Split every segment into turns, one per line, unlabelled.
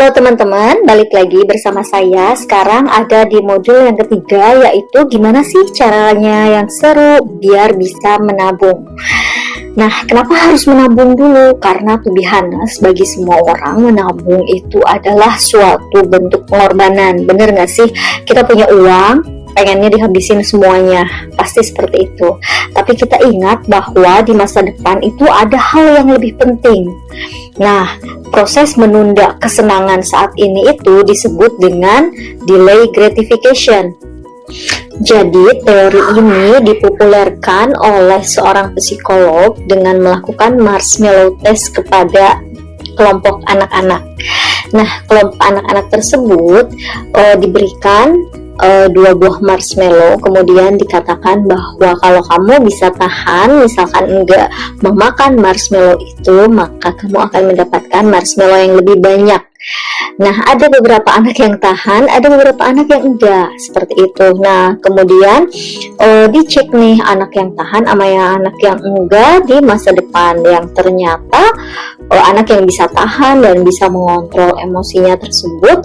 Halo teman-teman, balik lagi bersama saya. Sekarang ada di modul yang ketiga, yaitu gimana sih caranya yang seru biar bisa menabung. Nah, kenapa harus menabung dulu? Karena to be honest, bagi semua orang menabung itu adalah suatu bentuk pengorbanan. Bener gak sih? Kita punya uang, pengennya dihabisin semuanya, pasti seperti itu. Tapi kita ingat bahwa di masa depan itu ada hal yang lebih penting. Nah, proses menunda kesenangan saat ini itu disebut dengan delay gratification. Jadi, teori ini dipopulerkan oleh seorang psikolog dengan melakukan marshmallow test kepada kelompok anak-anak. Nah, kelompok anak-anak tersebut diberikan 2 buah marshmallow, kemudian dikatakan bahwa kalau kamu bisa tahan, misalkan enggak memakan marshmallow itu, maka kamu akan mendapatkan marshmallow yang lebih banyak. Nah, ada beberapa anak yang tahan, ada beberapa anak yang enggak, seperti itu. Nah, kemudian dicek nih anak yang tahan sama anak yang enggak di masa depan, yang ternyata anak yang bisa tahan dan bisa mengontrol emosinya tersebut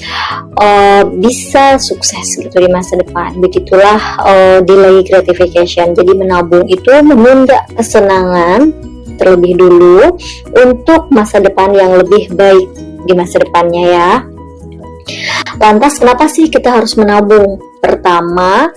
bisa sukses gitu di masa depan. Begitulah delay gratification. Jadi menabung itu menunda kesenangan terlebih dulu untuk masa depan yang lebih baik di masa depannya ya. Lantas kenapa sih kita harus menabung? Pertama,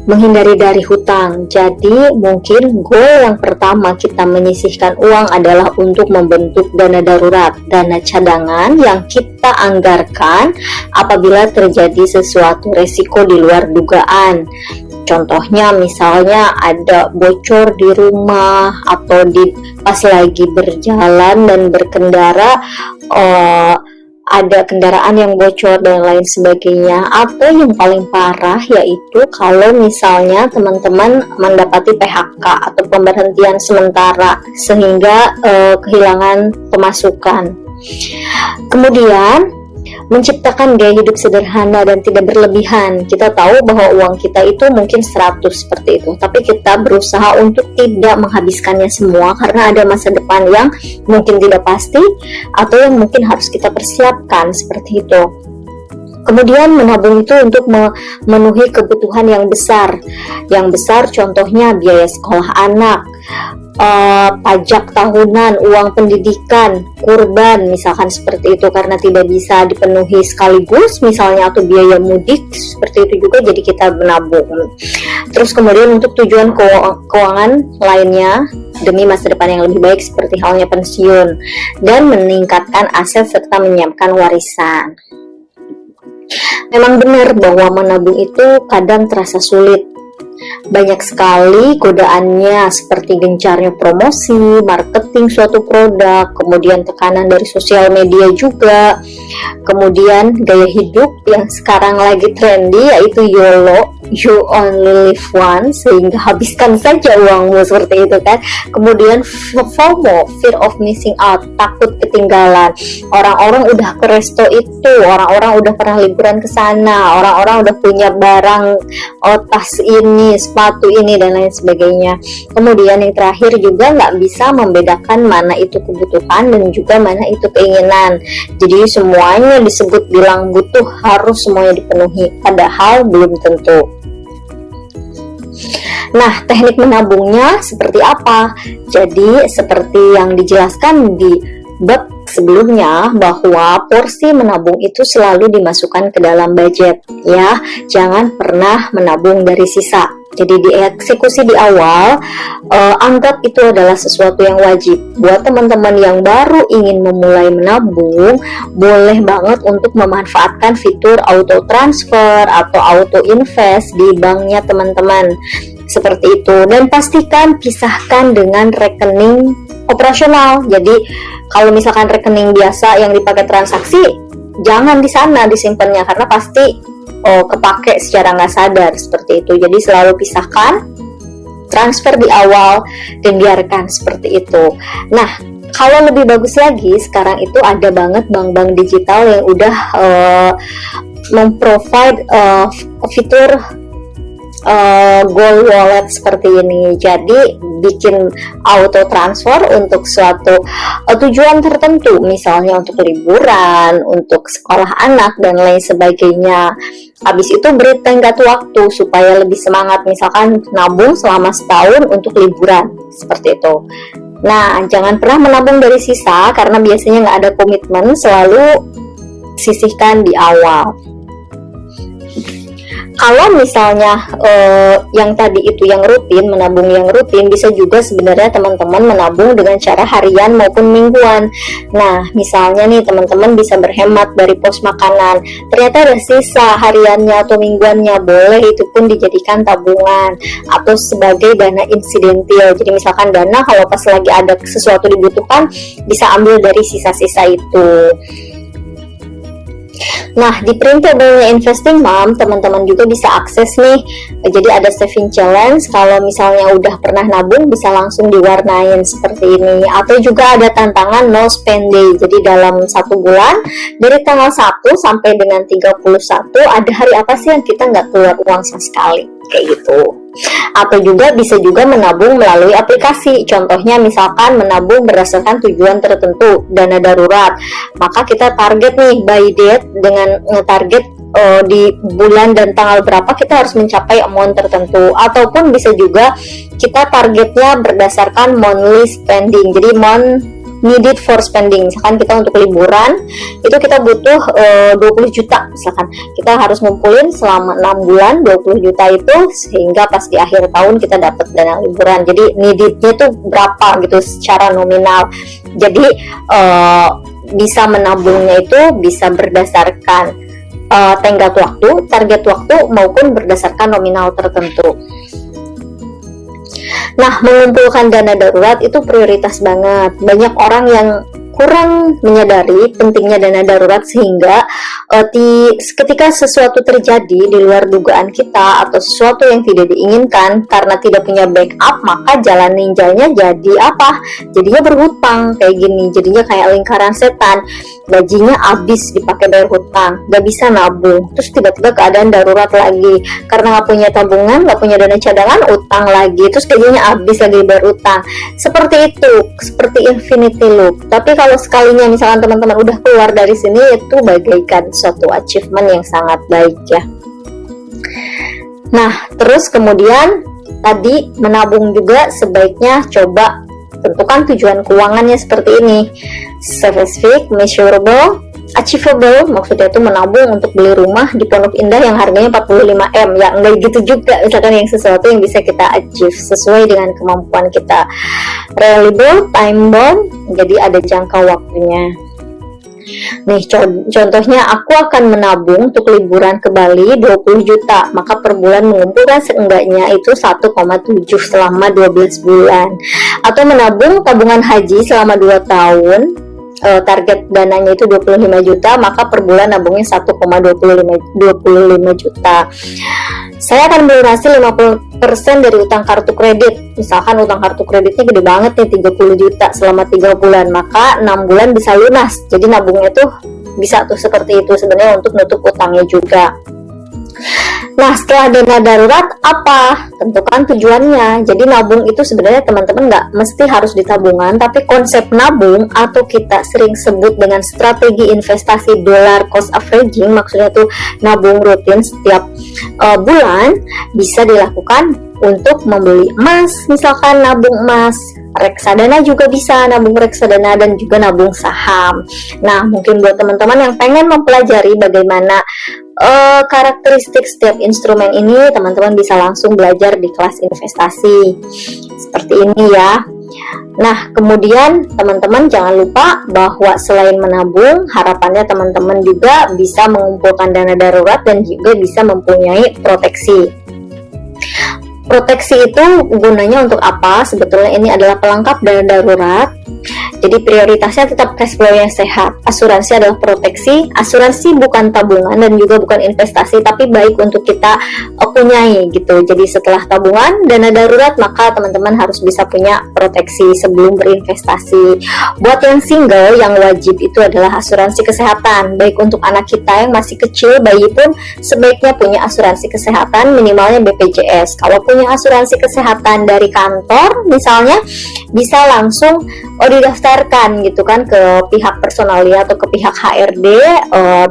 menghindari dari hutang. Jadi mungkin goal yang pertama kita menyisihkan uang adalah untuk membentuk dana darurat, dana cadangan yang kita anggarkan apabila terjadi sesuatu resiko di luar dugaan. Contohnya misalnya ada bocor di rumah, atau pas lagi berjalan dan berkendara ada kendaraan yang bocor dan lain sebagainya. Atau yang paling parah yaitu kalau misalnya teman-teman mendapati PHK atau pemberhentian sementara sehingga kehilangan pemasukan. Kemudian menciptakan gaya hidup sederhana dan tidak berlebihan. Kita tahu bahwa uang kita itu mungkin 100 seperti itu, tapi kita berusaha untuk tidak menghabiskannya semua karena ada masa depan yang mungkin tidak pasti atau yang mungkin harus kita persiapkan seperti itu. Kemudian menabung itu untuk memenuhi kebutuhan yang besar. Yang besar contohnya biaya sekolah anak, pajak tahunan, uang pendidikan, kurban misalkan seperti itu karena tidak bisa dipenuhi sekaligus misalnya, atau biaya mudik seperti itu juga, jadi kita menabung. Terus kemudian untuk tujuan keuangan lainnya demi masa depan yang lebih baik seperti halnya pensiun dan meningkatkan aset serta menyiapkan warisan. Memang benar bahwa menabung itu kadang terasa sulit. Banyak sekali godaannya seperti gencarnya promosi, marketing suatu produk, kemudian tekanan dari sosial media juga, kemudian gaya hidup yang sekarang lagi trendy yaitu YOLO, you only live once, sehingga habiskan saja uangmu seperti itu kan. Kemudian FOMO, fear of missing out, takut ketinggalan. Orang-orang udah ke resto itu, orang-orang udah pernah liburan ke sana, orang-orang udah punya barang, tas ini, sepatu ini dan lain sebagainya. Kemudian yang terakhir juga nggak bisa membedakan mana itu kebutuhan dan juga mana itu keinginan. Jadi semuanya disebut bilang butuh, harus semuanya dipenuhi, padahal belum tentu. Nah, teknik menabungnya seperti apa? Jadi seperti yang dijelaskan di bab sebelumnya, bahwa porsi menabung itu selalu dimasukkan ke dalam budget ya. Jangan pernah menabung dari sisa. Jadi dieksekusi di awal, anggap itu adalah sesuatu yang wajib. Buat teman-teman yang baru ingin memulai menabung, boleh banget untuk memanfaatkan fitur auto transfer atau auto invest di banknya teman-teman. Seperti itu, dan pastikan pisahkan dengan rekening operasional. Jadi kalau misalkan rekening biasa yang dipakai transaksi, jangan di sana disimpannya karena pasti kepake secara nggak sadar seperti itu. Jadi selalu pisahkan, transfer di awal dan biarkan seperti itu. Nah, kalau lebih bagus lagi, sekarang itu ada banget bank-bank digital yang udah memprovide fitur Gold Wallet seperti ini. Jadi bikin auto transfer untuk suatu tujuan tertentu, misalnya untuk liburan, untuk sekolah anak dan lain sebagainya. Habis itu beri tenggat waktu supaya lebih semangat, misalkan nabung selama setahun untuk liburan, seperti itu. Nah, jangan pernah menabung dari sisa karena biasanya nggak ada komitmen, selalu sisihkan di awal. Kalau misalnya yang tadi itu yang rutin, menabung yang rutin, bisa juga sebenarnya teman-teman menabung dengan cara harian maupun mingguan. Nah, misalnya nih teman-teman bisa berhemat dari pos makanan, ternyata ada sisa hariannya atau mingguannya, boleh itu pun dijadikan tabungan atau sebagai dana insidentil. Jadi misalkan dana kalau pas lagi ada sesuatu dibutuhkan, bisa ambil dari sisa-sisa itu. Nah, di Printable Investing Mom, teman-teman juga bisa akses nih. Jadi ada saving challenge, kalau misalnya udah pernah nabung bisa langsung diwarnain seperti ini. Atau juga ada tantangan no spend day. Jadi dalam 1 bulan, dari tanggal 1 sampai dengan 31, ada hari apa sih yang kita nggak keluar uang sama sekali, kayak gitu. Atau juga bisa juga menabung melalui aplikasi. Contohnya misalkan menabung berdasarkan tujuan tertentu, dana darurat. Maka kita target nih by date, dengan target di bulan dan tanggal berapa kita harus mencapai amount tertentu. Ataupun bisa juga kita targetnya berdasarkan monthly spending. Jadi needed for spending. Misalkan kita untuk liburan itu kita butuh 20 juta misalkan, kita harus ngumpulin selama 6 bulan 20 juta itu, sehingga pas di akhir tahun kita dapat dana liburan. Jadi needednya tuh berapa gitu secara nominal. Jadi bisa menabungnya itu bisa berdasarkan tenggat waktu, target waktu, maupun berdasarkan nominal tertentu. Nah, mengumpulkan dana darurat itu prioritas banget. Banyak orang yang kurang menyadari pentingnya dana darurat, sehingga ketika sesuatu terjadi di luar dugaan kita atau sesuatu yang tidak diinginkan, karena tidak punya backup, maka jalan ninjanya jadi apa? Jadinya berhutang kayak gini. Jadinya kayak lingkaran setan. Gajinya habis dipakai bayar hutang, gak bisa nabung, terus tiba-tiba keadaan darurat lagi karena gak punya tabungan, gak punya dana cadangan, utang lagi, terus gajinya habis lagi bayar utang. Seperti itu, seperti infinity loop. Tapi kalau sekalinya misalkan teman-teman udah keluar dari sini, itu bagaikan suatu achievement yang sangat baik ya. Nah, terus kemudian tadi menabung juga sebaiknya coba tentukan tujuan keuangannya seperti ini: specific, measurable, achievable. Maksudnya itu menabung untuk beli rumah di Pondok Indah yang harganya 45M. Ya enggak gitu juga, misalkan yang sesuatu yang bisa kita achieve sesuai dengan kemampuan kita. Reliable, time bound, jadi ada jangka waktunya. Nih contohnya, aku akan menabung untuk liburan ke Bali 20 juta, maka per bulan mengumpulkan seenggaknya itu 1,7 selama 12 bulan. Atau menabung tabungan haji selama 2 tahun, target dananya itu 25 juta, maka per bulan nabungnya 1,25 juta. Saya akan melunasi 50% dari utang kartu kredit. Misalkan utang kartu kreditnya gede banget nih, 30 juta selama 3 bulan, maka 6 bulan bisa lunas. Jadi nabungnya tuh bisa tuh seperti itu sebenarnya untuk nutup utangnya juga. Nah, setelah dana darurat apa? Tentukan tujuannya. Jadi nabung itu sebenarnya teman-teman nggak mesti harus di tabungan, tapi konsep nabung atau kita sering sebut dengan strategi investasi dollar cost averaging, maksudnya tuh nabung rutin setiap bulan, bisa dilakukan untuk membeli emas, misalkan nabung emas. Reksadana juga bisa, nabung reksadana, dan juga nabung saham. Nah, mungkin buat teman-teman yang pengen mempelajari bagaimana karakteristik setiap instrumen ini, teman-teman bisa langsung belajar di kelas investasi seperti ini ya. Nah, kemudian teman-teman jangan lupa bahwa selain menabung, harapannya teman-teman juga bisa mengumpulkan dana darurat dan juga bisa mempunyai proteksi. Proteksi itu gunanya untuk apa? Sebetulnya ini adalah pelengkap dana darurat. Jadi prioritasnya tetap cash flow yang sehat. Asuransi adalah proteksi. Asuransi bukan tabungan dan juga bukan investasi, tapi baik untuk kita punyai gitu. Jadi setelah tabungan dana darurat, maka teman-teman harus bisa punya proteksi sebelum berinvestasi. Buat yang single, yang wajib itu adalah asuransi kesehatan. Baik untuk anak kita yang masih kecil, bayi pun sebaiknya punya asuransi kesehatan, minimalnya BPJS. Kalau punya asuransi kesehatan dari kantor misalnya, bisa langsung didaftarkan gitu kan ke pihak personalia atau ke pihak HRD,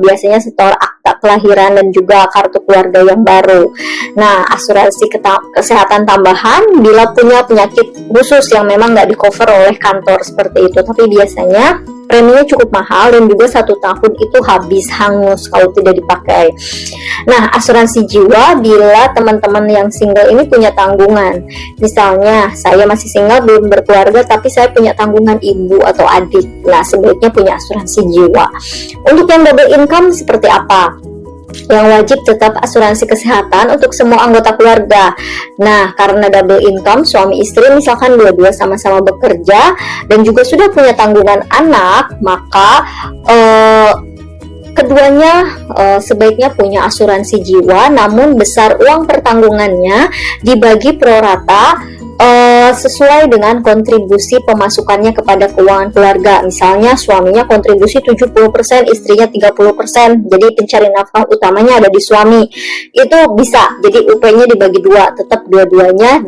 biasanya setor akta kelahiran dan juga kartu keluarga yang baru. Nah, asuransi kesehatan tambahan bila punya penyakit khusus yang memang nggak di cover oleh kantor seperti itu, tapi biasanya preminya cukup mahal dan juga 1 tahun itu habis hangus kalau tidak dipakai. Nah, asuransi jiwa bila teman-teman yang single ini punya tanggungan. Misalnya, saya masih single belum berkeluarga tapi saya punya tanggungan ibu atau adik. Nah, sebaiknya punya asuransi jiwa. Untuk yang double income seperti apa? Yang wajib tetap asuransi kesehatan untuk semua anggota keluarga. Nah, karena double income, suami istri misalkan dua-dua sama-sama bekerja dan juga sudah punya tanggungan anak, maka keduanya sebaiknya punya asuransi jiwa, namun besar uang pertanggungannya dibagi pro rata sesuai dengan kontribusi pemasukannya kepada keuangan keluarga. Misalnya suaminya kontribusi 70%, istrinya 30%. Jadi pencari nafkah utamanya ada di suami. Itu bisa. Jadi UP-nya dibagi 2, tetap dua-duanya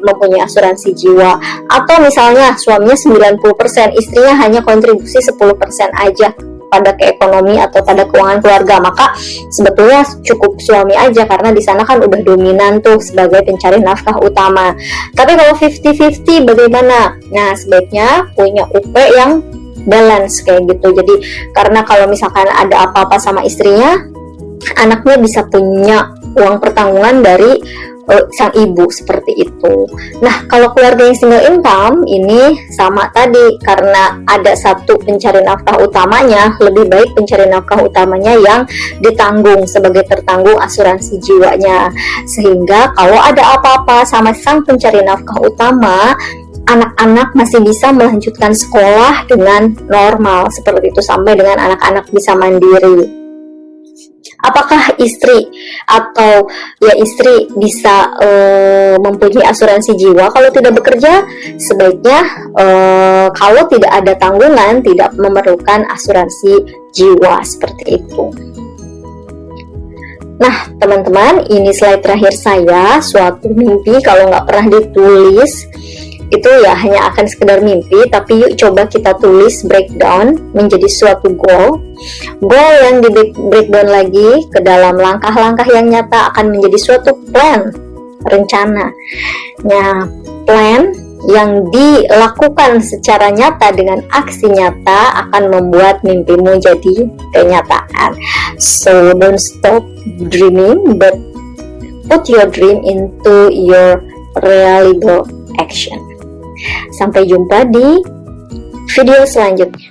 mempunyai asuransi jiwa. Atau misalnya suaminya 90%, istrinya hanya kontribusi 10% aja pada keekonomi atau pada keuangan keluarga, maka sebetulnya cukup suami aja karena di sana kan udah dominan tuh sebagai pencari nafkah utama. Tapi kalau 50-50 bagaimana? Nah, sebaiknya punya UP yang balance kayak gitu. Jadi karena kalau misalkan ada apa-apa sama istrinya, anaknya bisa punya uang pertanggungan dari sang ibu seperti itu. Nah, kalau keluarga yang single income ini sama tadi, karena ada satu pencari nafkah utamanya, lebih baik pencari nafkah utamanya yang ditanggung sebagai tertanggung asuransi jiwanya. Sehingga kalau ada apa-apa sama sang pencari nafkah utama, anak-anak masih bisa melanjutkan sekolah dengan normal seperti itu sampai dengan anak-anak bisa mandiri. Apakah istri atau istri bisa mempunyai asuransi jiwa kalau tidak bekerja? Sebaiknya kalau tidak ada tanggungan, tidak memerlukan asuransi jiwa seperti itu. Nah, teman-teman, ini slide terakhir saya. Suatu mimpi kalau nggak pernah ditulis itu ya hanya akan sekedar mimpi, tapi yuk coba kita tulis, breakdown menjadi suatu goal yang di breakdown lagi ke dalam langkah-langkah yang nyata akan menjadi suatu plan, rencana. Nah, plan yang dilakukan secara nyata dengan aksi nyata akan membuat mimpimu jadi kenyataan. So don't stop dreaming, but put your dream into your realizable action. Sampai jumpa di video selanjutnya.